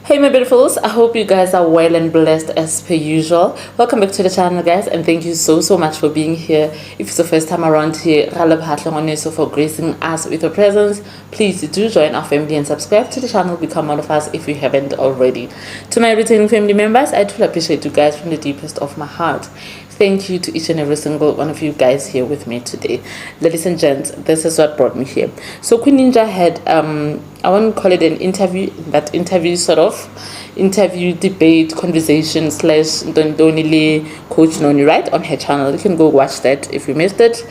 Hey my beautifuls, I hope you guys are well and blessed as per usual. Welcome back to the channel guys, and thank you so much for being here. If it's the first time around here, so for gracing us with your presence. Please do join our family and subscribe to the channel, become one of us if you haven't already. To my returning family members, I truly appreciate you guys from the deepest of my heart. Thank you to each and every single one of you guys here with me today. Ladies and gents, this is what brought me here. So Queen Ninja had I won't call it an interview, that interview sort of interview, debate, conversation slash Donile Coach Nonnie, right, on her channel. You can go watch that if you missed it.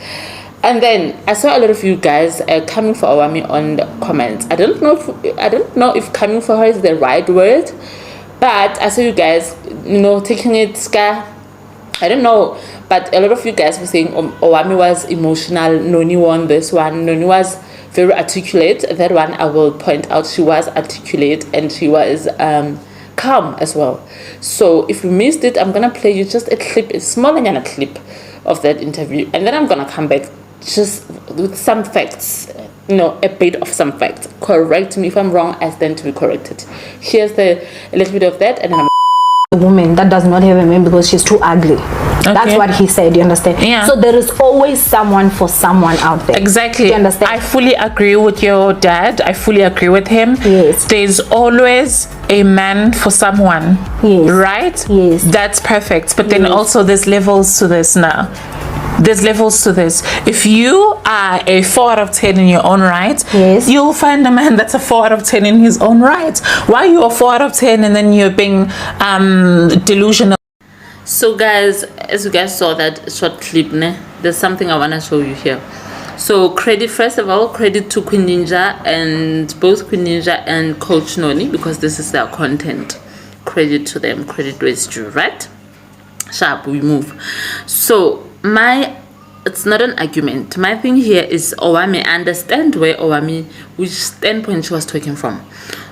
And then I saw a lot of you guys coming for Owamie on the comments. I don't know if coming for her is the right word, but I saw you guys, taking it scare. I don't know, but a lot of you guys were saying Owamie was emotional, Nonnie won this one, Nonnie was very articulate. That one I will point out, she was articulate and she was calm as well. So if you missed it, I'm gonna play you just a clip, a small and clip of that interview, and then I'm gonna come back just with some facts, a bit of some facts. Correct me if I'm wrong, I stand to be corrected. Here's a little bit of that, and then a woman that does not have a man because she's too ugly. Okay. That's what he said, you understand? Yeah. So there is always someone for someone out there. Exactly. You understand? I fully agree with your dad. I fully agree with him. Yes. There's always a man for someone. Yes. Right? Yes. That's perfect. But then also there's levels to this now. There's levels to this. If you are a 4 out of 10 in your own right, yes, you'll find a man that's a 4 out of 10 in his own right. Why you a 4 out of 10 and then you're being delusional? So guys, as you guys saw that short clip, there's something I want to show you here. So first of all, credit to Queen Ninja, and both Queen Ninja and Coach Nonnie, because this is their content. Credit to them, credit where it's due, right? Sharp, we move. So it's not an argument. My thing here is Owamie. I understand which standpoint she was talking from.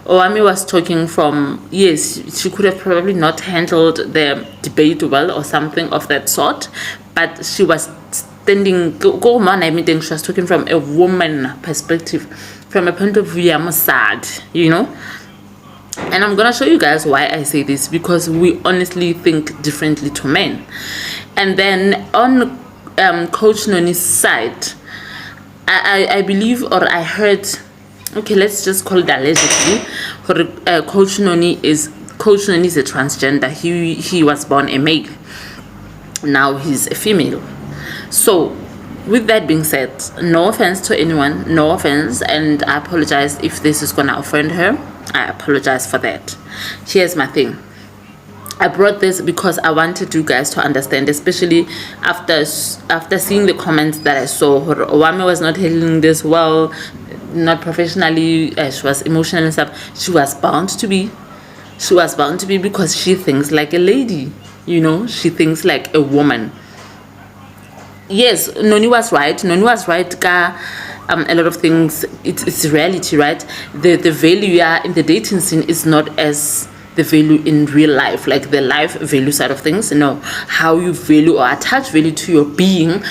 Owamie was talking from, yes, she could have probably not handled the debate well or something of that sort, but she was standing, she was talking from a woman perspective, from a point of view, I'm sad, And I'm gonna show you guys why I say this, because we honestly think differently to men. And then on Coach Nonnie's side, I believe, or I heard, okay, let's just call it allegedly, Coach Nonnie is a transgender. He was born a male. Now he's a female. So with that being said, no offense to anyone, no offense, and I apologize if this is gonna offend her. I apologize for that. Here's my thing. I brought this because I wanted you guys to understand, especially after seeing the comments that I saw. Owamie was not handling this well, not professionally. She was emotional and stuff. She was bound to be. She was bound to be because she thinks like a lady. She thinks like a woman. Yes, Nonnie was right. Nonnie was right. A lot of things. It's reality, right? The value you are in the dating scene is not as the value in real life, like the life value side of things. How you value or attach value to your being,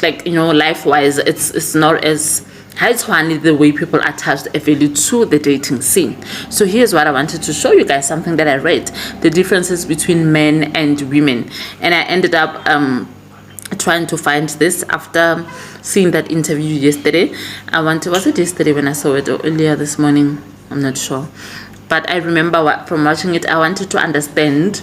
like life wise, it's not as high the way people attach a value to the dating scene. So here's what I wanted to show you guys, something that I read, the differences between men and women, and I ended up trying to find this after seeing that interview yesterday. Was it yesterday when I saw it, or earlier this morning? I'm not sure. But I remember from watching it, I wanted to understand.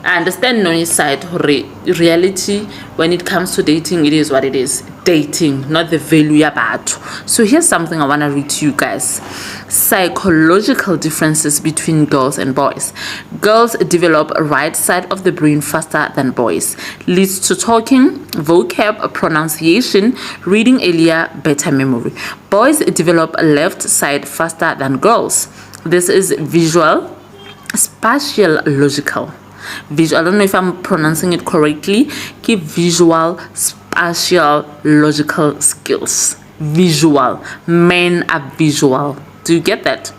I understand Nonnie's side. Reality, when it comes to dating, it is what it is. Dating, not the value about. So here's something I want to read to you guys. Psychological differences between girls and boys. Girls develop a right side of the brain faster than boys. Leads to talking, vocab, pronunciation, reading earlier, better memory. Boys develop a left side faster than girls. This is visual, spatial, logical. Visual, I don't know if I'm pronouncing it correctly. Give visual, spatial, logical skills. Visual. Men are visual. Do you get that?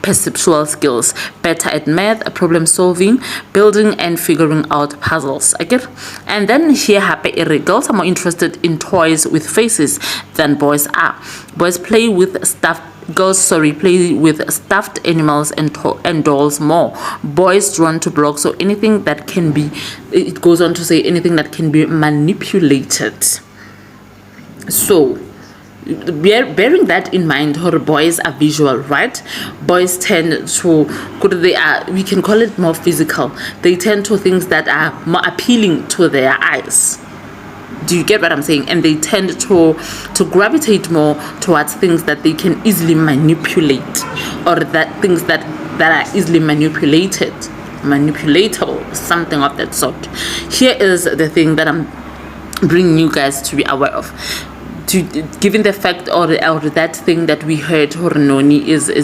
Perceptual skills. Better at math, problem solving, building and figuring out puzzles. I get. And then here, girls are more interested in toys with faces than boys are. Boys play with stuffed Girls, play with stuffed animals and dolls more. Boys drawn to blocks, so anything that can be, it goes on to say anything that can be manipulated. So, bearing that in mind, her boys are visual, right? Boys tend to, we can call it more physical. They tend to things that are more appealing to their eyes. Do you get what I'm saying? And they tend to gravitate more towards things that they can easily manipulate, or that things that are easily manipulatable, something of that sort. Here is the thing that I'm bringing you guys to be aware of. Given the fact or that thing that we heard, Nonnie is a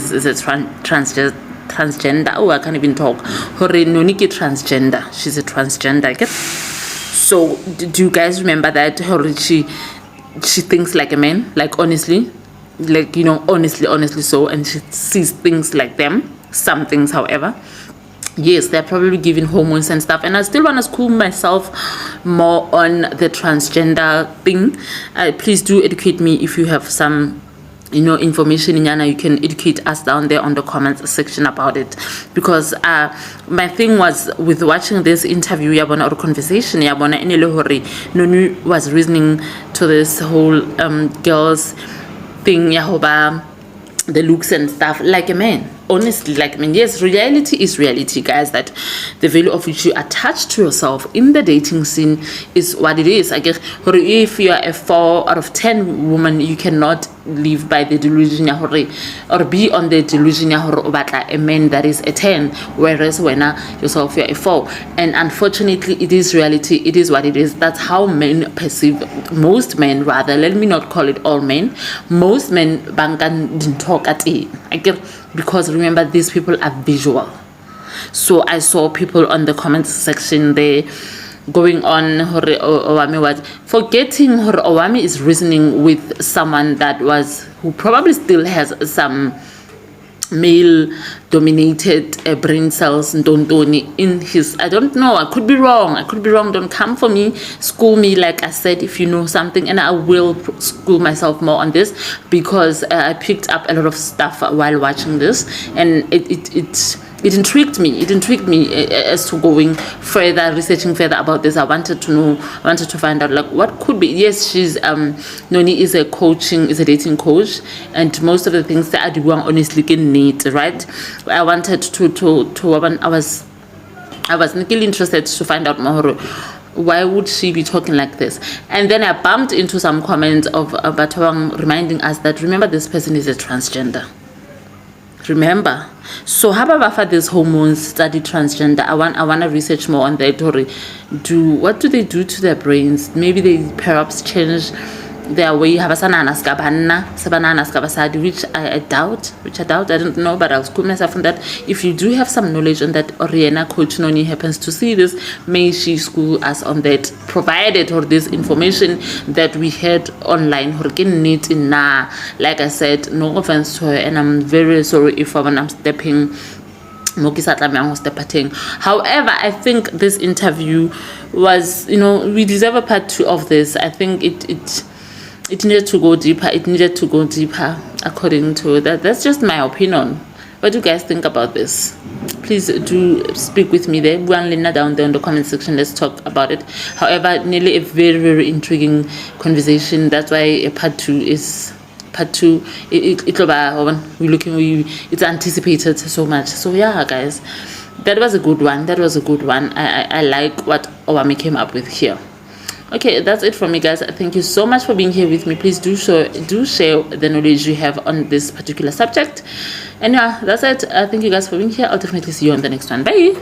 transgender. Oh, I can't even talk. Nonnie is transgender. She's a transgender. I guess. So, do you guys remember that she thinks like a man? Like, honestly, like, honestly so, and she sees things like them. Some things, however. Yes, they're probably giving hormones and stuff, and I still want to school myself more on the transgender thing. Please do educate me if you have some information in Yana. You can educate us down there on the comments section about it, because my thing was with watching this interview or conversation Nonnie was reasoning to this whole girls thing, the looks and stuff, like a man. Honestly, like, I mean, yes, reality is reality, guys, that the value of which you attach to yourself in the dating scene is what it is. I guess if you are a 4 out of 10 woman, you cannot live by the delusion or be on the delusion about a man that is a 10, whereas when yourself you're a 4. And unfortunately, it is reality. It is what it is. That's how men perceive, most men rather, let me not call it all men, most men didn't talk at it. I get, because remember, these people are visual. So I saw people on the comments section there going on Owamie was forgetting Owamie is reasoning with someone who probably still has some male dominated brain cells in his, I don't know, I could be wrong, don't come for me, school me, like I said, if you know something, and I will school myself more on this, because I picked up a lot of stuff while watching this, and it intrigued me as to going further, researching further about this. I wanted to find out, like, what could be. Yes, she's Nonnie is a dating coach, and most of the things that I do honestly can need, right? I wanted I was really interested to find out more. Why would she be talking like this? And then I bumped into some comments of Batawang reminding us that, remember, this person is a transgender. Remember, so how about this hormones study transgender? I want to research more on that. What do they do to their brains? Maybe they perhaps change their way, which I doubt. I don't know, but I'll school myself on that. If you do have some knowledge on that, Oriana, Coach Nonnie happens to see this, may she school us on that, provided or this information that we had online. Like I said, no offense to her, and I'm very sorry if I'm stepping. However, I think this interview was, we deserve a part 2 of this. I think it needed to go deeper. According to that. That's just my opinion. What do you guys think about this? Please do speak with me there. Down there in the comment section. Let's talk about it. However, nearly a very, very intriguing conversation. That's why part 2 is part 2. It's anticipated so much. So yeah, guys, that was a good one. I like what Owamie came up with here. Okay, that's it from me, guys. Thank you so much for being here with me. Please do share the knowledge you have on this particular subject. And yeah, that's it. Thank you guys for being here. I'll definitely see you on the next one. Bye.